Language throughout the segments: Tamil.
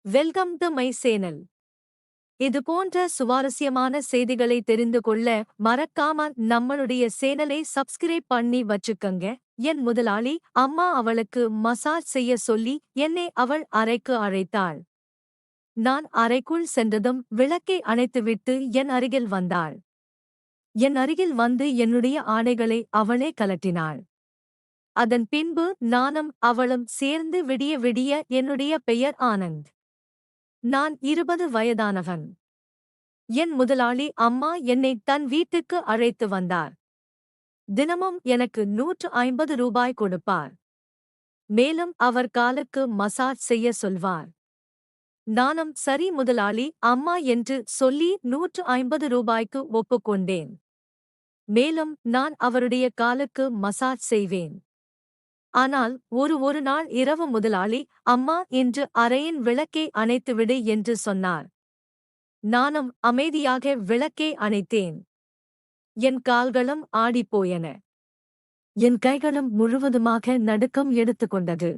Welcome to my channel. இது போன்ற சுவாரஸ்யமான செய்திகளை தெரிந்து கொள்ள மறக்காம நம்மளுடைய சேனலை சப்ஸ்கிரைப் பண்ணி வச்சுக்கங்க. என் முதலாளி அம்மா அவளுக்கு மசாஜ் செய்ய சொல்லி என்னை அவள் அறைக்கு அழைத்தாள். நான் அறைக்குள் சென்றதும் விளக்கை அணைத்துவிட்டு என் அருகில் வந்தாள். என் அருகில் வந்து என்னுடைய ஆடைகளை அவளே கலட்டினாள். அதன் பின்பு நானும் அவளும் சேர்ந்து விடிய விடிய என்னுடைய பெயர் ஆனந்த். நான் 20 வயதானவன். என் முதலாளி அம்மா என்னை தன் வீட்டுக்கு அழைத்து வந்தார். தினமும் எனக்கு 150 ரூபாய் கொடுப்பார். மேலும் அவர் காலுக்கு மசாஜ் செய்ய சொல்வார். நானும் சரி முதலாளி அம்மா என்று சொல்லி 150 ரூபாய்க்கு ஒப்புக்கொண்டேன். மேலும் நான் அவருடைய காலுக்கு மசாஜ் செய்வேன். ஆனால் ஒரு நாள் இரவு முதலாளி அம்மா இன்று அறையின் விளக்கை அணைத்துவிடு என்று சொன்னார். நானும் அமைதியாக விளக்கை அணைத்தேன். என் கால்களும் ஆடிப்போயன. என் கைகளும் முழுவதுமாக நடுக்கம் எடுத்துக்கொண்டது.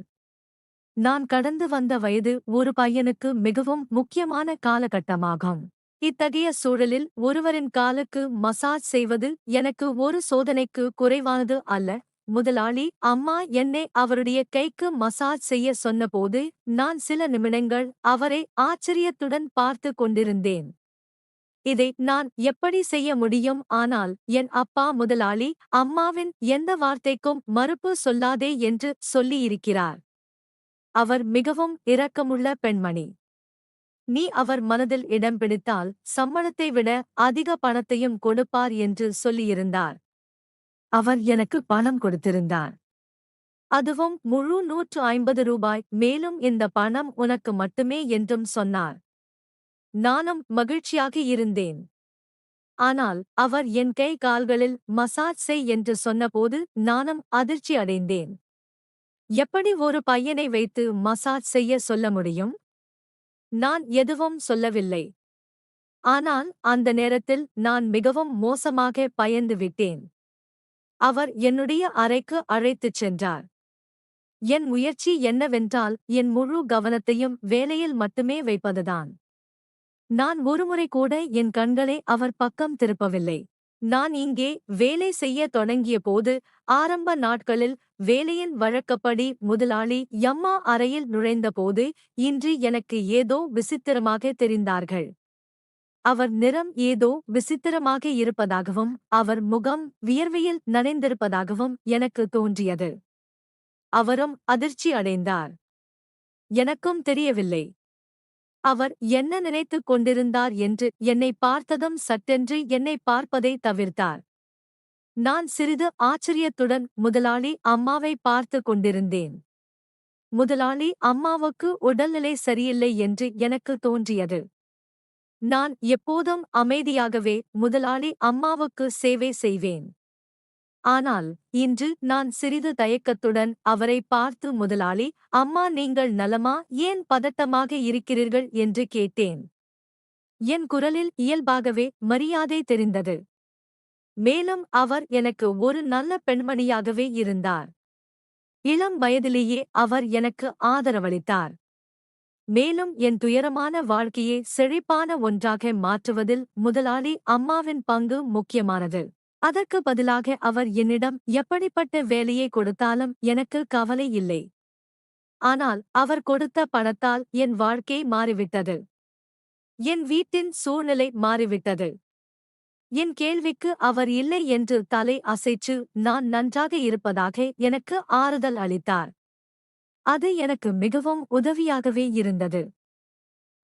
நான் கடந்து வந்த வயது ஒரு பையனுக்கு மிகவும் முக்கியமான காலகட்டமாகும். இத்தகைய சூழலில் ஒருவரின் காலுக்கு மசாஜ் செய்வது எனக்கு ஒரு சோதனைக்கு குறைவானது அல்ல. முதலாளி அம்மா என்னை அவருடைய கைக்கு மசாஜ் செய்ய சொன்னபோது நான் சில நிமிடங்கள் அவரை ஆச்சரியத்துடன் பார்த்து கொண்டிருந்தேன். இதை நான் எப்படி செய்ய முடியும்? ஆனால் என் அப்பா முதலாளி அம்மாவின் எந்த வார்த்தைக்கும் மறுப்பு சொல்லாதே என்று சொல்லியிருக்கிறார். அவர் மிகவும் இரக்கமுள்ள பெண்மணி. நீ அவர் மனதில் இடம் பிடித்தால் சம்பளத்தை விட அதிக பணத்தையும் கொடுப்பார் என்று சொல்லியிருந்தார். அவர் எனக்கு பணம் கொடுத்திருந்தார். அதுவும் முழு 150 ரூபாய். மேலும் இந்த பணம் உனக்கு மட்டுமே என்றும் சொன்னார். நானும் மகிழ்ச்சியாக இருந்தேன். ஆனால் அவர் என் கை கால்களில் மசாஜ் செய் என்று சொன்னபோது நானும் அதிர்ச்சி அடைந்தேன். எப்படி ஒரு பையனை வைத்து மசாஜ் செய்ய சொல்ல முடியும்? நான் எதுவும் சொல்லவில்லை. ஆனால் அந்த நேரத்தில் நான் மிகவும் மோசமாக பயந்து விட்டேன். அவர் என்னுடைய அறைக்கு அழைத்துச் சென்றார். என் முயற்சி என்னவென்றால் என் முழு கவனத்தையும் வேலையில் மட்டுமே வைப்பதுதான். நான் ஒருமுறை கூட என் கண்களை அவர் பக்கம் திருப்பவில்லை. நான் இங்கே வேலை செய்ய தொடங்கிய போது ஆரம்ப நாட்களில் வேலையின் வழக்கப்படி முதலாளி அம்மா அறையில் நுழைந்தபோது இன்று எனக்கு ஏதோ விசித்திரமாக தெரிந்தார்கள். அவர் நிறம் ஏதோ விசித்திரமாக இருப்பதாகவும் அவர் முகம் வியர்வையில் நனைந்திருப்பதாகவும் எனக்கு தோன்றியது. அவரும் அதிர்ச்சி அடைந்தார். எனக்கும் தெரியவில்லை. அவர் என்ன நினைத்துக் கொண்டிருந்தார் என்று என்னை பார்த்ததும் சட்டென்று என்னை பார்ப்பதை தவிர்த்தார். நான் சிறிது ஆச்சரியத்துடன் முதலாளி அம்மாவை பார்த்து கொண்டிருந்தேன். முதலாளி அம்மாவுக்கு உடல்நிலை சரியில்லை என்று எனக்கு தோன்றியது. நான் எப்போதும் அமைதியாகவே முதலாளி அம்மாவுக்கு சேவை செய்வேன். ஆனால் இன்று நான் சிறிது தயக்கத்துடன் அவரை பார்த்து முதலாளி அம்மா நீங்கள் நலமா? ஏன் பதட்டமாக இருக்கிறீர்கள் என்று கேட்டேன். என் குரலில் இயல்பாகவே மரியாதை தெரிந்தது. மேலும் அவர் எனக்கு ஒரு நல்ல பெண்மணியாகவே இருந்தார். இளம் வயதிலேயே அவர் எனக்கு ஆதரவளித்தார். மேலும் என் துயரமான வாழ்க்கையை செழிப்பான ஒன்றாக மாற்றுவதில் முதலாளி அம்மாவின் பங்கு முக்கியமானது. அதற்கு பதிலாக அவர் என்னிடம் எப்படிப்பட்ட வேலையை கொடுத்தாலும் எனக்கு கவலை இல்லை. ஆனால் அவர் கொடுத்த பணத்தால் என் வாழ்க்கை மாறிவிட்டது. என் வீட்டின் சூழ்நிலை மாறிவிட்டது. என் கேள்விக்கு அவர் இல்லை என்று தலை அசைச்சு நான் நன்றாக இருப்பதாக எனக்கு ஆறுதல் அளித்தார். அது எனக்கு மிகவும் உதவியாகவே இருந்தது.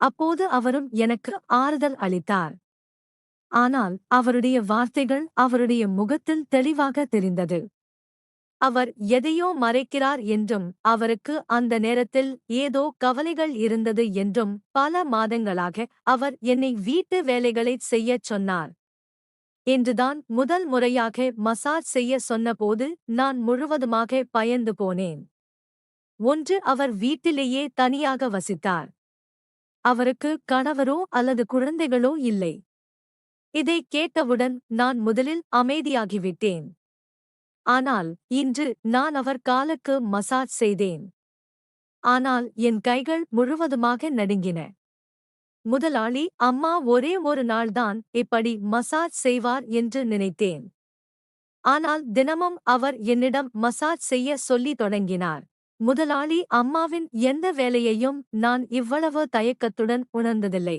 அப்போது அவரும் எனக்கு ஆறுதல் அளித்தார். ஆனால் அவருடைய வார்த்தைகள் அவருடைய முகத்தில் தெளிவாக தெரிந்தது. அவர் எதையோ மறைக்கிறார் என்றும் அவருக்கு அந்த நேரத்தில் ஏதோ கவலைகள் இருந்தது என்றும் பல மாதங்களாக அவர் என்னை வீட்டு வேலைகளைச் செய்யச் சொன்னார். என்றுதான் முதல் முறையாக மசாஜ் செய்ய சொன்னபோது நான் முழுவதுமாக பயந்து போனேன். ஒன்று அவர் வீட்டிலேயே தனியாக வசித்தார். அவருக்கு கணவரோ அல்லது குழந்தைகளோ இல்லை. இதை கேட்டவுடன் நான் முதலில் அமைதியாகிவிட்டேன். ஆனால் இன்று நான் அவர் காலுக்கு மசாஜ் செய்தேன். ஆனால் என் கைகள் முழுவதுமாக நடுங்கின. முதலாளி அம்மா ஒரே ஒரு நாள்தான் இப்படி மசாஜ் செய்வார் என்று நினைத்தேன். ஆனால் தினமும் அவர் என்னிடம் மசாஜ் செய்ய சொல்லி தொடங்கினார். முதலாளி அம்மாவின் எந்த வேலையையும் நான் இவ்வளவு தயக்கத்துடன் உணர்ந்ததில்லை.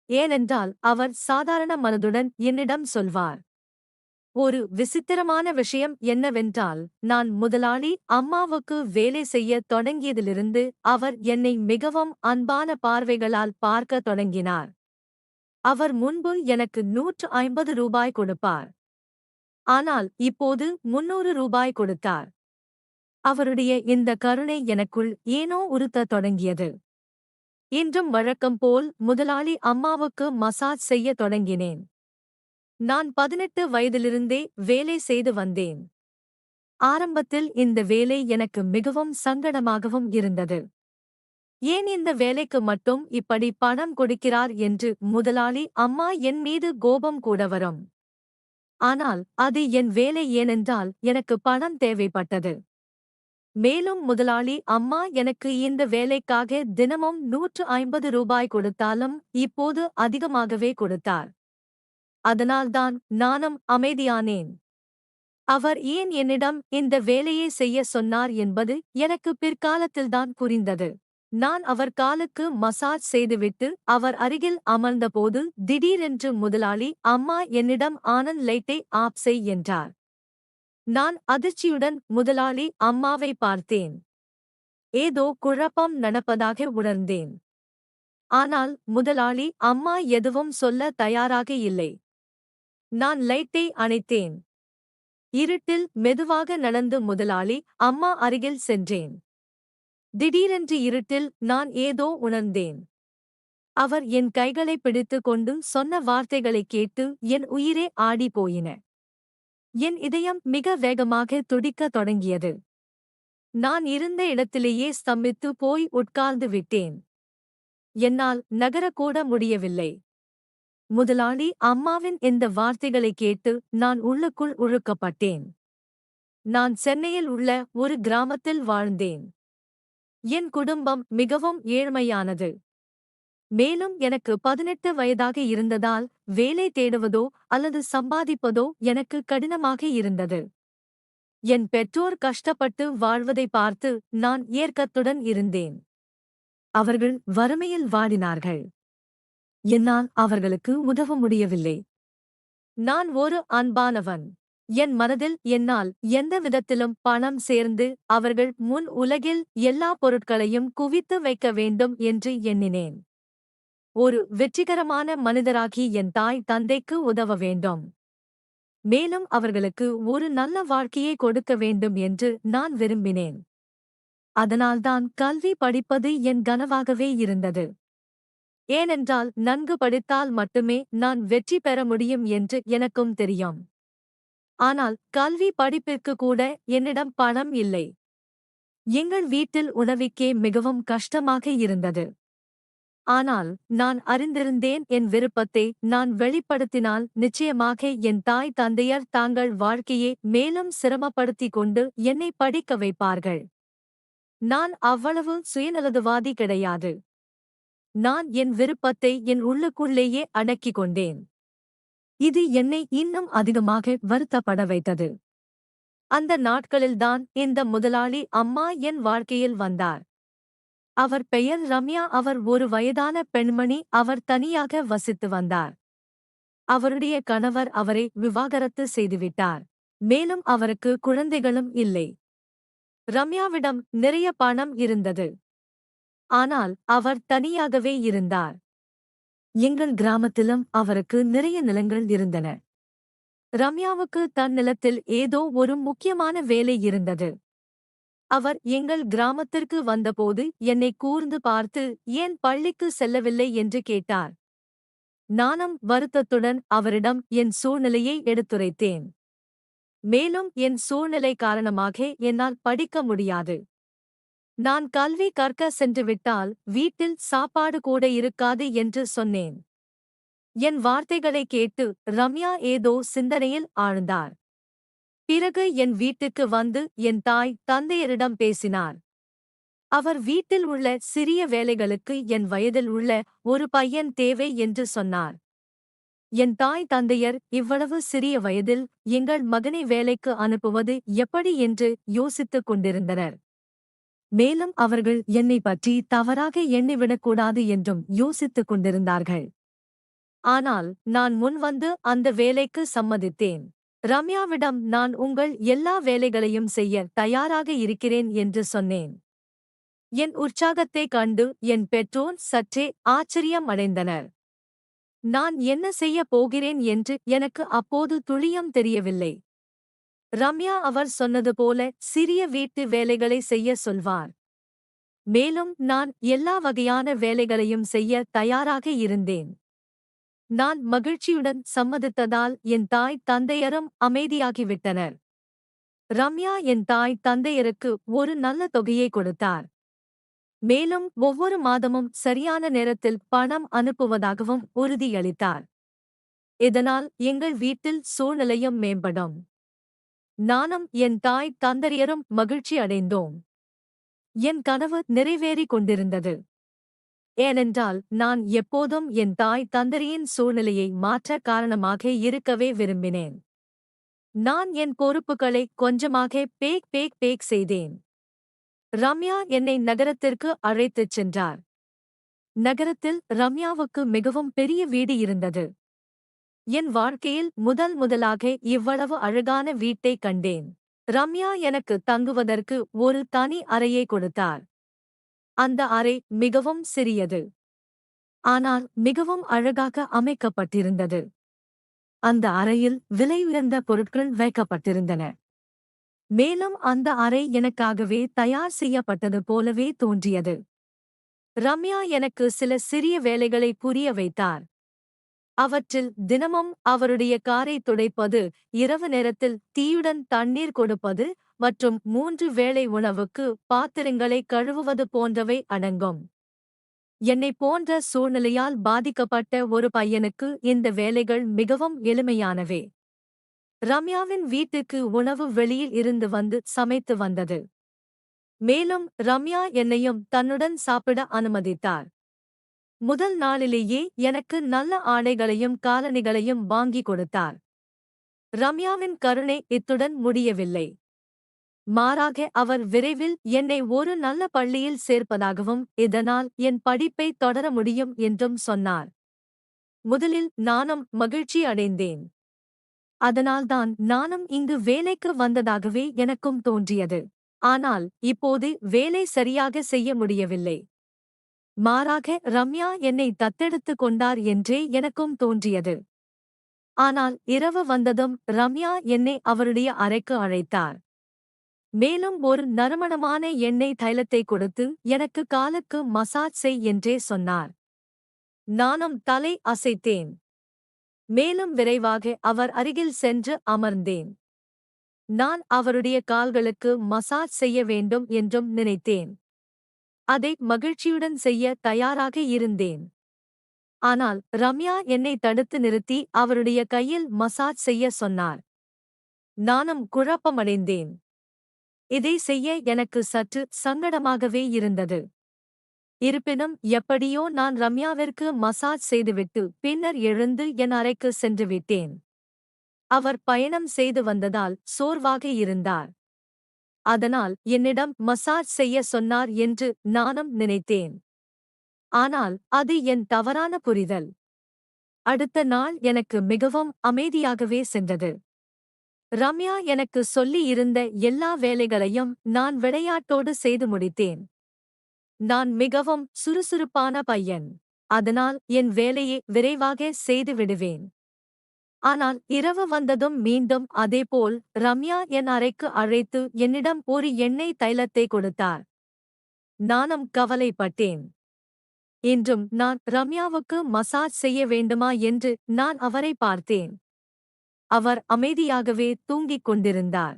ஏனென்றால் அவர் சாதாரண மனதுடன் என்னிடம் சொல்வார். ஒரு விசித்திரமான விஷயம் என்னவென்றால், நான் முதலாளி அம்மாவுக்கு வேலை செய்யத் தொடங்கியதிலிருந்து அவர் என்னை மிகவும் அன்பான பார்வைகளால் பார்க்கத் தொடங்கினார். அவர் முன்பு எனக்கு ரூ. 150 கொடுப்பார். ஆனால் இப்போது ரூ. 300 கொடுத்தார். அவருடைய இந்த கருணை எனக்குள் ஏனோ உறுத்தத் தொடங்கியது. இன்றும் வழக்கம் போல் முதலாளி அம்மாவுக்கு மசாஜ் செய்யத் தொடங்கினேன். நான் 18 வயதிலிருந்தே வேலை செய்து வந்தேன். ஆரம்பத்தில் இந்த வேலை எனக்கு மிகவும் சங்கடமாகவும் இருந்தது. ஏன் இந்த வேலைக்கு மட்டும் இப்படி பணம் கொடுக்கிறார் என்று முதலாளி அம்மா என் மீது கோபம் கூட வரும். ஆனால் அது என் வேலை, ஏனென்றால் எனக்கு பணம் தேவைப்பட்டது. மேலும் முதலாளி அம்மா எனக்கு இந்த வேலைக்காக தினமும் ரூ. 150 கொடுத்தாலும் இப்போது அதிகமாகவே கொடுத்தார். அதனால்தான் நானும் அமைதியானேன். அவர் ஏன் என்னிடம் இந்த வேலையை செய்ய சொன்னார் என்பது எனக்கு பிற்காலத்தில்தான் புரிந்தது. நான் அவர் காலுக்கு மசாஜ் செய்துவிட்டு அவர் அருகில் அமர்ந்தபோது திடீரென்று முதலாளி அம்மா என்னிடம் ஆனந்த் லைட்டை ஆஃப் செய் என்றார். நான் அதிர்ச்சியுடன் முதலாளி அம்மாவை பார்த்தேன். ஏதோ குழப்பம் நடப்பதாக உணர்ந்தேன். ஆனால் முதலாளி அம்மா எதுவும் சொல்ல தயாராக இல்லை. நான் லைட்டை அணைத்தேன். இருட்டில் மெதுவாக நடந்து முதலாளி அம்மா அருகில் சென்றேன். திடீரென்று இருட்டில் நான் ஏதோ உணர்ந்தேன். அவர் என் கைகளை பிடித்துக் கொண்டு சொன்ன வார்த்தைகளைக் கேட்டு என் உயிரே ஆடிப் போயின. என் இதயம் மிக வேகமாக துடிக்கத் தொடங்கியது. நான் இருந்த இடத்திலேயே ஸ்தம்பித்து போய் உட்கார்ந்து விட்டேன். என்னால் நகரக்கூட முடியவில்லை. முதலாளி அம்மாவின் இந்த வார்த்தைகளைக் கேட்டு நான் உள்ளுக்குள் உழுக்கப்பட்டேன். நான் சென்னையில் உள்ள ஒரு கிராமத்தில் வாழ்ந்தேன். என் குடும்பம் மிகவும் ஏழ்மையானது. மேலும் எனக்கு 18 வயதாக இருந்ததால் வேலை தேடுவதோ அல்லது சம்பாதிப்பதோ எனக்கு கடினமாக இருந்தது. என் பெற்றோர் கஷ்டப்பட்டு வாழ்வதை பார்த்து நான் ஏக்கத்துடன் இருந்தேன். அவர்கள் வறுமையில் வாடினார்கள். என்னால் அவர்களுக்கு உதவ முடியவில்லை. நான் ஒரு அன்பானவன். என் மனதில் என்னால் எந்த விதத்திலும் பணம் சேர்ந்து அவர்கள் முன் உலகில் எல்லா பொருட்களையும் குவித்து வைக்க வேண்டும் என்று எண்ணினேன். ஒரு வெற்றிகரமான மனிதராகி என் தாய் தந்தைக்கு உதவ வேண்டும். மேலும் அவர்களுக்கு ஒரு நல்ல வாழ்க்கையை கொடுக்க வேண்டும் என்று நான் விரும்பினேன். அதனால்தான் கல்வி படிப்பது என் கனவாகவே இருந்தது. ஏனென்றால் நன்கு படித்தால் மட்டுமே நான் வெற்றி பெற முடியும் என்று எனக்கும் தெரியும். ஆனால் கல்வி படிப்பிற்கு கூட என்னிடம் பணம் இல்லை. எங்கள் வீட்டில் உணவுக்கே மிகவும் கஷ்டமாக இருந்தது. ஆனால் நான் அறிந்திருந்தேன், என் விருப்பத்தை நான் வெளிப்படுத்தினால் நிச்சயமாக என் தாய் தந்தையர் தாங்கள் வாழ்க்கையை மேலும் சிரமப்படுத்திக் கொண்டு என்னை படிக்க வைப்பார்கள். நான் அவ்வளவு சுயநலதுவாதி கிடையாது. நான் என் விருப்பத்தை என் உள்ளுக்குள்ளேயே அடக்கிக் கொண்டேன். இது என்னை இன்னும் அதிகமாக வருத்தப்பட வைத்தது. அந்த நாட்களில்தான் இந்த முதலாளி அம்மா என் வாழ்க்கையில் வந்தார். அவர் பெயர் ரம்யா. அவர் ஒரு வயதான பெண்மணி. அவர் தனியாக வசித்து வந்தார். அவருடைய கணவர் அவரை விவாகரத்து செய்துவிட்டார். மேலும் அவருக்கு குழந்தைகளும் இல்லை. ரம்யாவிடம் நிறைய பணம் இருந்தது. ஆனால் அவர் தனியாகவே இருந்தார். எங்கள் கிராமத்திலும் அவருக்கு நிறைய நிலங்கள் இருந்தன. ரம்யாவுக்கு தன் நிலத்தில் ஏதோ ஒரு முக்கியமான வேலை இருந்தது. அவர் எங்கள் கிராமத்திற்கு வந்தபோது என்னை கூர்ந்து பார்த்து ஏன் பள்ளிக்கு செல்லவில்லை என்று கேட்டார். நானும் வருத்தத்துடன் அவரிடம் என் சூழ்நிலையை எடுத்துரைத்தேன். மேலும் என் சூழ்நிலை காரணமாக என்னால் படிக்க முடியாது. நான் கல்வி கற்க சென்றுவிட்டால் வீட்டில் சாப்பாடு கூட இருக்காது என்று சொன்னேன். என் வார்த்தைகளை கேட்டு ரம்யா ஏதோ சிந்தனையில் ஆழ்ந்தார். பிறகு என் வீட்டுக்கு வந்து என் தாய் தந்தையரிடம் பேசினார். அவர் வீட்டில் உள்ள சிறிய வேலைகளுக்கு என் வயதில் உள்ள ஒரு பையன் தேவை என்று சொன்னார். என் தாய் தந்தையர் இவ்வளவு சிறிய வயதில் எங்கள் மகனை வேலைக்கு அனுப்புவது எப்படி என்று யோசித்துக் கொண்டிருந்தனர். மேலும் அவர்கள் என்னை பற்றி தவறாக எண்ணிவிடக்கூடாது என்றும் யோசித்துக் கொண்டிருந்தார்கள். ஆனால் நான் முன்வந்து அந்த வேலைக்கு சம்மதித்தேன். ரம்யாவிடம் நான் உங்கள் எல்லா வேலைகளையும் செய்ய தயாராக இருக்கிறேன் என்று சொன்னேன். என் உற்சாகத்தைக் கண்டு என் பெற்றோர் சற்றே ஆச்சரியம் அடைந்தனர். நான் என்ன செய்யப் போகிறேன் என்று எனக்கு அப்போது துளியும் தெரியவில்லை. ரம்யா அவர் சொன்னது போல சிறிய வீட்டு வேலைகளை செய்ய சொல்வார். மேலும் நான் எல்லா வகையான வேலைகளையும் செய்ய தயாராக இருந்தேன். நான் மகிழ்ச்சியுடன் சம்மதித்ததால் என் தாய் தந்தையரும் அமைதியாகிவிட்டனர். ரம்யா என் தாய் தந்தையருக்கு ஒரு நல்ல தொகையை கொடுத்தார். மேலும் ஒவ்வொரு மாதமும் சரியான நேரத்தில் பணம் அனுப்புவதாகவும் உறுதியளித்தார். இதனால் எங்கள் வீட்டில் சூழ்நிலையும் மேம்படும். நானும் என் தாய் தந்தையரும் மகிழ்ச்சி அடைந்தோம். என் கனவு நிறைவேறிக் கொண்டிருந்தது. ஏனென்றால் நான் எப்போதும் என் தாய் தந்தையின் சூழ்நிலையை மாற்ற காரணமாக இருக்கவே விரும்பினேன். நான் என் பொறுப்புகளை கொஞ்சமாக பேக் செய்தேன். ரம்யா என்னை நகரத்திற்கு அழைத்துச் சென்றார். நகரத்தில் ரம்யாவுக்கு மிகவும் பெரிய வீடு இருந்தது. என் வாழ்க்கையில் முதலாக இவ்வளவு அழகான வீட்டைக் கண்டேன். ரம்யா எனக்கு தங்குவதற்கு ஒரு தனி அறையை கொடுத்தார். அந்த அறை மிகவும் சிறியது. ஆனால் மிகவும் அழகாக அமைக்கப்பட்டிருந்தது. அந்த அறையில் விலையுயர்ந்த பொருட்கள் வைக்கப்பட்டிருந்தன. மேலும் அந்த அறை எனக்காகவே தயார் செய்யப்பட்டது போலவே தோன்றியது. ரம்யா எனக்கு சில சிறிய வேலைகளை புரிய வைத்தார். அவற்றில் தினமும் அவருடைய காரை துடைப்பது, இரவு நேரத்தில் தீயுடன் தண்ணீர் கொடுப்பது மற்றும் 3 வேளை உணவுக்கு பாத்திரங்களை கழுவுவது போன்றவை அடங்கும். என்னைப் போன்ற சூழ்நிலையால் பாதிக்கப்பட்ட ஒரு பையனுக்கு இந்த வேலைகள் மிகவும் எளிமையானவே. ரம்யாவின் வீட்டுக்கு உணவு வெளியில் இருந்து வந்து சமைத்து வந்தது. மேலும் ரம்யா என்னையும் தன்னுடன் சாப்பிட அனுமதித்தார். முதல் நாளிலேயே எனக்கு நல்ல ஆடைகளையும் காலணிகளையும் வாங்கி கொடுத்தார். ரம்யாவின் கருணை இத்துடன் முடியவில்லை. மாறாக அவர் விரைவில் என்னை ஒரு நல்ல பள்ளியில் சேர்ப்பதாகவும் இதனால் என் படிப்பை தொடர முடியும் என்றும் சொன்னார். முதலில் நானும் மகிழ்ச்சி அடைந்தேன். அதனால்தான் நானும் இங்கு வேலைக்கு வந்ததாகவே எனக்கும் தோன்றியது. ஆனால் இப்போது வேலை சரியாக செய்ய முடியவில்லை. மாறாக ரம்யா என்னை தத்தெடுத்துக் கொண்டார் என்றே எனக்கும் தோன்றியது. ஆனால் இரவு வந்ததும் ரம்யா என்னை அவருடைய அறைக்கு அழைத்தார். மேலும் ஒரு நறுமணமான எண்ணெய் தைலத்தை கொடுத்து எனக்கு காலுக்கு மசாஜ் செய் என்றே சொன்னார். நானும் தலை அசைத்தேன். மேலும் விரைவாக அவர் அருகில் சென்று அமர்ந்தேன். நான் அவருடைய கால்களுக்கு மசாஜ் செய்ய வேண்டும் என்றும் நினைத்தேன். அதை மகிழ்ச்சியுடன் செய்ய தயாராக இருந்தேன். ஆனால் ரம்யா என்னை தடுத்து நிறுத்தி அவருடைய கையில் மசாஜ் செய்ய சொன்னார். நானும் குழப்பமடைந்தேன். இதை செய்ய எனக்கு சற்று சங்கடமாகவே இருந்தது. இருப்பினும் எப்படியோ நான் ரம்யாவிற்கு மசாஜ் செய்துவிட்டு பின்னர் எழுந்து என் அறைக்கு சென்று விட்டேன். அவர் பயணம் செய்து வந்ததால் சோர்வாக இருந்தார். அதனால் என்னிடம் மசாஜ் செய்ய சொன்னார் என்று நானும் நினைத்தேன். ஆனால் அது என் தவறான புரிதல். அடுத்த நாள் எனக்கு மிகவும் அமைதியாகவே சென்றது. ரம்யா எனக்கு சொல்லி இருந்த எல்லா வேலைகளையும் நான் விளையாட்டோடு செய்து முடித்தேன். நான் மிகவும் சுறுசுறுப்பான பையன். அதனால் என் வேலையை விரைவாக செய்து விடுவேன். ஆனால் இரவு வந்ததும் மீண்டும் அதேபோல் ரம்யா என் அறைக்கு அழைத்து என்னிடம் ஒரு எண்ணெய் தைலத்தை கொடுத்தார். நானும் கவலைப்பட்டேன். இன்றும் நான் ரம்யாவுக்கு மசாஜ் செய்ய வேண்டுமா என்று நான் அவரை பார்த்தேன். அவர் அமைதியாகவே தூங்கிக் கொண்டிருந்தார்.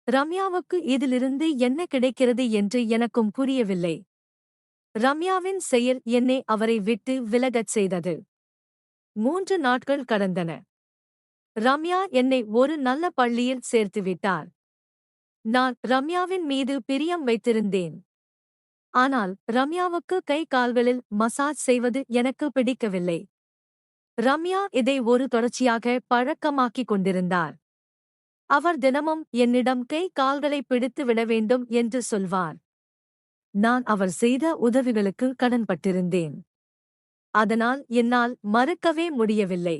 ரம்யாவுக்கு இதிலிருந்து என்ன கிடைக்கிறது என்று எனக்கும் புரியவில்லை. ரம்யாவின் செயல் என்னை அவரை விட்டு விலகச் செய்தது. 3 நாட்கள் கடந்தன. ரம்யா என்னை ஒரு நல்ல பள்ளியில் சேர்த்துவிட்டார். நான் ரம்யாவின் மீது பிரியம் வைத்திருந்தேன். ஆனால் ரம்யாவுக்கு கை கால்களில் மசாஜ் செய்வது எனக்கு பிடிக்கவில்லை. ரம்யா இதை ஒரு தொடர்ச்சியாக பழக்கமாக்கிக் கொண்டிருந்தார். அவர் தினமும் என்னிடம் கை கால்களை பிடித்து விட வேண்டும் என்று சொல்வார். நான் அவர் செய்த உதவிகளுக்கு கடன்பட்டிருந்தேன். அதனால் என்னால் மறுக்கவே முடியவில்லை.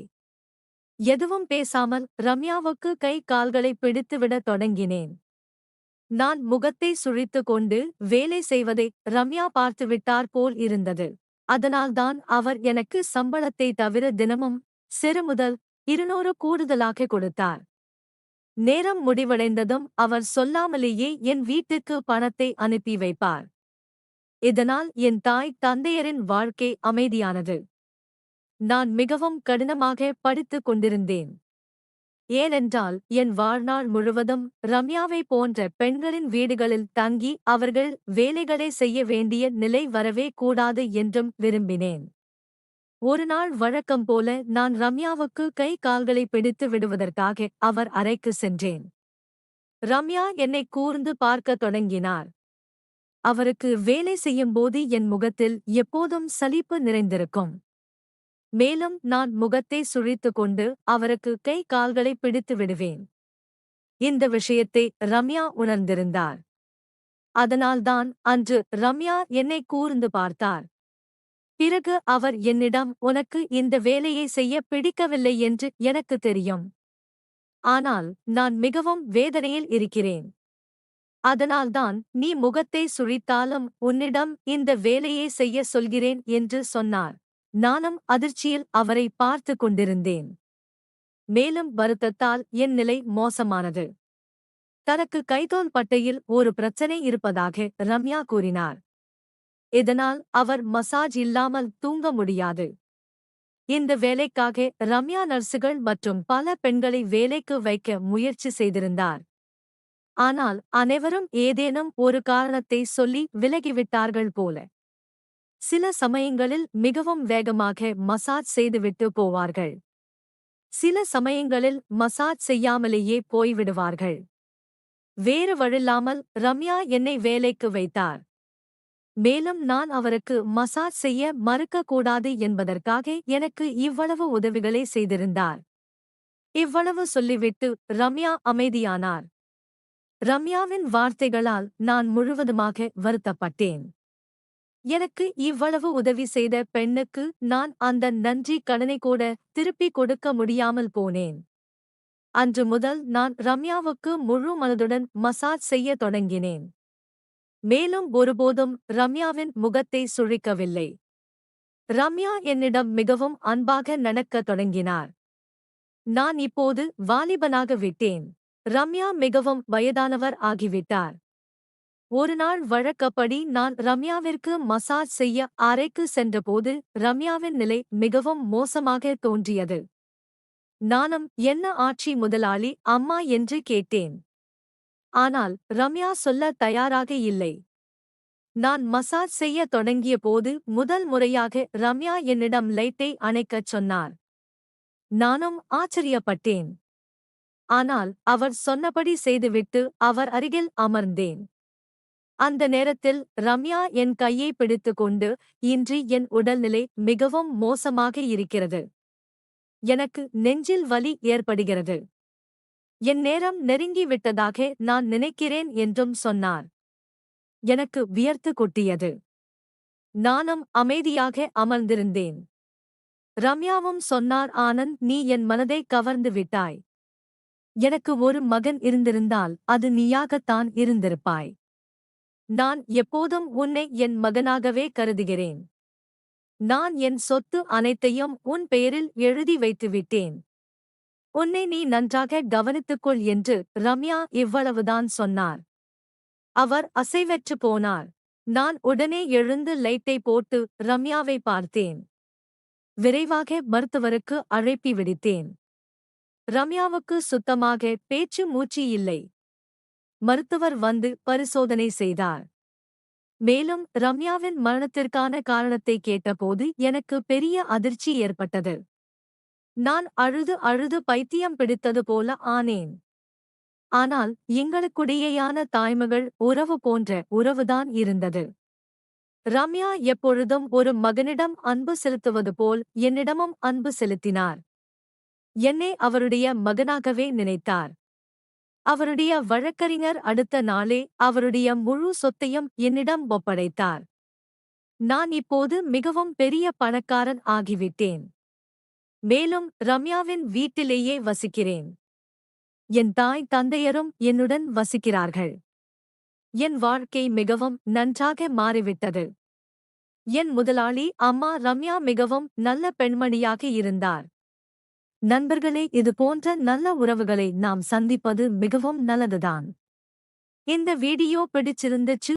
எதுவும் பேசாமல் ரம்யாவுக்கு கை கால்களை பிடித்துவிடத் தொடங்கினேன். நான் முகத்தை சுழித்துக் கொண்டு வேலை செய்வதை ரம்யா பார்த்துவிட்டார் போல் இருந்தது. அதனால்தான் அவர் எனக்கு சம்பளத்தை தவிர தினமும் சிறு முதல் 200 கூடுதலாக கொடுத்தார். நேரம் முடிவடைந்ததும் அவர் சொல்லாமலேயே என் வீட்டுக்கு பணத்தை அனுப்பி வைப்பார். இதனால் என் தாய் தந்தையரின் வாழ்க்கை அமைதியானது. நான் மிகவும் கடினமாக படித்துக் கொண்டிருந்தேன். ஏனென்றால் என் வாழ்நாள் முழுவதும் ரம்யாவை போன்ற பெண்களின் வீடுகளில் தங்கி அவர்கள் வேலைகளை செய்ய வேண்டிய நிலை வரவே கூடாது என்றும் விரும்பினேன். ஒருநாள் வழக்கம் போல நான் ரம்யாவுக்கு கை கால்களை பிடித்து விடுவதற்காக அவர் அறைக்கு சென்றேன். ரம்யா என்னை கூர்ந்து பார்க்கத் தொடங்கினார். அவருக்கு வேலை செய்யும்போது என் முகத்தில் எப்போதும் சலிப்பு நிறைந்திருக்கும். மேலும் நான் முகத்தை சுழித்துக் கொண்டு அவருக்கு கை கால்களை பிடித்து விடுவேன். இந்த விஷயத்தை ரம்யா உணர்ந்திருந்தார். அதனால்தான் அன்று ரம்யா என்னை கூர்ந்து பார்த்தார். பிறகு அவர் என்னிடம், உனக்கு இந்த வேலையை செய்ய பிடிக்கவில்லை என்று எனக்கு தெரியும். ஆனால் நான் மிகவும் வேதனையில் இருக்கிறேன். அதனால்தான் நீ முகத்தை சுழித்தாலும் உன்னிடம் இந்த வேலையை செய்ய சொல்கிறேன் என்று சொன்னார். நானும் அதிர்ச்சியில் அவரை பார்த்து கொண்டிருந்தேன். மேலும் வருத்தத்தால் என் நிலை மோசமானது. தனக்கு கைதோல் பட்டையில் ஒரு பிரச்சனை இருப்பதாக ரம்யா கூறினார். இதனால் அவர் மசாஜ் இல்லாமல் தூங்க முடியாது. இந்த வேலைக்காக ரம்யா நர்சுகள் மற்றும் பல பெண்களை வேலைக்கு வைக்க முயற்சி செய்திருந்தார். ஆனால் அனைவரும் ஏதேனும் ஒரு காரணத்தை சொல்லி விலகிவிட்டார்கள் போல. சில சமயங்களில் மிகவும் வேகமாக மசாஜ் செய்துவிட்டு போவார்கள். சில சமயங்களில் மசாஜ் செய்யாமலேயே போய்விடுவார்கள். வேறு வழியில்லாமல் ரம்யா என்னை வேலைக்கு வைத்தார். மேலும் நான் அவருக்கு மசாஜ் செய்ய மறுக்கக்கூடாது என்பதற்காக எனக்கு இவ்வளவு உதவிகளை செய்திருந்தார். இவ்வளவு சொல்லிவிட்டு ரம்யா அமைதியானார். ரம்யாவின் வார்த்தைகளால் நான் முழுவதுமாக வருத்தப்பட்டேன். எனக்கு இவ்வளவு உதவி செய்த பெண்ணுக்கு நான் அந்த நன்றி கடனை கூட திருப்பிக் கொடுக்க முடியாமல் போனேன். அன்று முதல் நான் ரம்யாவுக்கு முழு மனதுடன் மசாஜ் செய்ய தொடங்கினேன். மேலும் ஒருபோதும் ரம்யாவின் முகத்தை சுழிக்கவில்லை. ரம்யா என்னிடம் மிகவும் அன்பாக நடக்கத் தொடங்கினார். நான் இப்போது வாலிபனாக விட்டேன். ரம்யா மிகவும் வயதானவர் ஆகிவிட்டார். ஒருநாள் வழக்கப்படி நான் ரம்யாவிற்கு மசாஜ் செய்ய அறைக்கு சென்றபோது ரம்யாவின் நிலை மிகவும் மோசமாக தோன்றியது. நானும், என்ன ஆட்சி முதலாளி அம்மா என்று கேட்டேன். ஆனால் ரம்யா சொல்ல தயாராக இல்லை. நான் மசாஜ் செய்ய தொடங்கிய போது முதல் முறையாக ரம்யா என்னிடம் லைட்டை அணைக்கச் சொன்னார். நானும் ஆச்சரியப்பட்டேன். ஆனால் அவர் சொன்னபடி செய்துவிட்டு அவர் அருகில் அமர்ந்தேன். அந்த நேரத்தில் ரம்யா என் கையை பிடித்துக்கொண்டு, இன்று என் உடல்நிலை மிகவும் மோசமாக இருக்கிறது. எனக்கு நெஞ்சில் வலி ஏற்படுகிறது. என் நேரம் நெருங்கி விட்டதாக நான் நினைக்கிறேன் என்றும் சொன்னார். எனக்கு வியர்த்து கொட்டியது. நானும் அமைதியாக அமர்ந்திருந்தேன். ரம்யாவும் சொன்னார், ஆனந்த், நீ என் மனதை கவர்ந்து விட்டாய். எனக்கு ஒரு மகன் இருந்திருந்தால் அது நீயாகத்தான் இருந்திருப்பாய். நான் எப்போதும் உன்னை என் மகனாகவே கருதுகிறேன். நான் என் சொத்து அனைத்தையும் உன் பெயரில் எழுதி வைத்துவிட்டேன். உன்னை நீ நன்றாக கவனித்துக்கொள் என்று ரம்யா இவ்வளவுதான் சொன்னார். அவர் அசைவற்று போனார். நான் உடனே எழுந்து லைட்டை போட்டு ரம்யாவை பார்த்தேன். விரைவாக மருத்துவருக்கு அழைப்பி விடுத்தேன். ரம்யாவுக்கு சுத்தமாக பேச்சு மூச்சு இல்லை. மருத்துவர் வந்து பரிசோதனை செய்தார். மேலும் ரம்யாவின் மரணத்திற்கான காரணத்தை கேட்டபோது எனக்கு பெரிய அதிர்ச்சி ஏற்பட்டது. நான் அழுது அழுது பைத்தியம் பிடித்தது போல ஆனேன். ஆனால் எங்களுக்கிடையேயான தாய்மகள் உறவு போன்ற உறவுதான் இருந்தது. ரம்யா எப்பொழுதும் ஒரு மகனிடம் அன்பு செலுத்துவது போல் என்னிடமும் அன்பு செலுத்தினார். என்னை அவருடைய மகனாகவே நினைத்தார். அவருடைய வழக்கறிஞர் அடுத்த நாளே அவருடைய முழு சொத்தையும் என்னிடம் ஒப்படைத்தார். நான் இப்போது மிகவும் பெரிய பணக்காரன் ஆகிவிட்டேன். மேலும் ரம்யாவின் வீட்டிலேயே வசிக்கிறேன். என் தாய் தந்தையரும் என்னுடன் வசிக்கிறார்கள். என் வாழ்க்கை மிகவும் நன்றாக மாறிவிட்டது. என் முதலாளி அம்மா ரம்யா மிகவும் நல்ல பெண்மணியாக இருந்தார். நண்பர்களே, இது போன்ற நல்ல உறவுகளை நாம் சந்திப்பது மிகவும் நல்லதுதான். இந்த வீடியோ பிடிச்சிருந்துச்சு